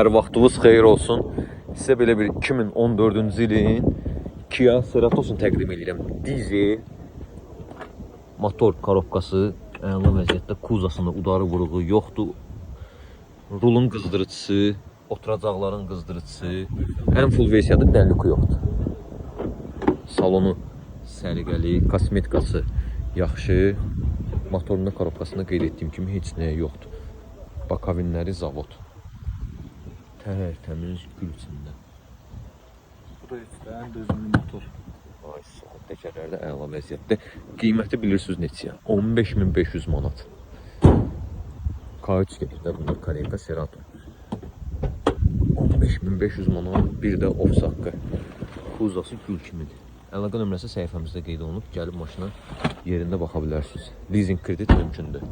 Hər vaxtınız xeyir olsun. Sizə belə bir 2014-cü ilin Kia Ceratos'unu təqdim edirəm. Dizel motor korobkası əla vəziyyətdə, kuzasında udarı vuruğu yoxdur. Rulun qızdırıcısı, oturacaqların qızdırıcısı, ən full versiyada dənliku yoxdur. Salonu səliqəli, kosmetikası yaxşı. Motorunda korobkasında qeyd etdiyim kimi heç nəyə yoxdur. Bakavinləri zavod. Tərtəmiz gül içində. Bu da ən dözümlü motor. Ay sağ ol, təkərlər də əla vəziyyətdə. Qiyməti bilirsiniz neçəyə? 15.500 manat. K3 gedirdə bunlar Kareka Cerato. 15.500 manat, bir də ofis haqqı. Kuzası gül kimidir. Əlaqə nömrəsi səhifəmizdə qeyd olunub. Gəlib maşına yerində baxa bilərsiniz. Leasing kredit mümkündür.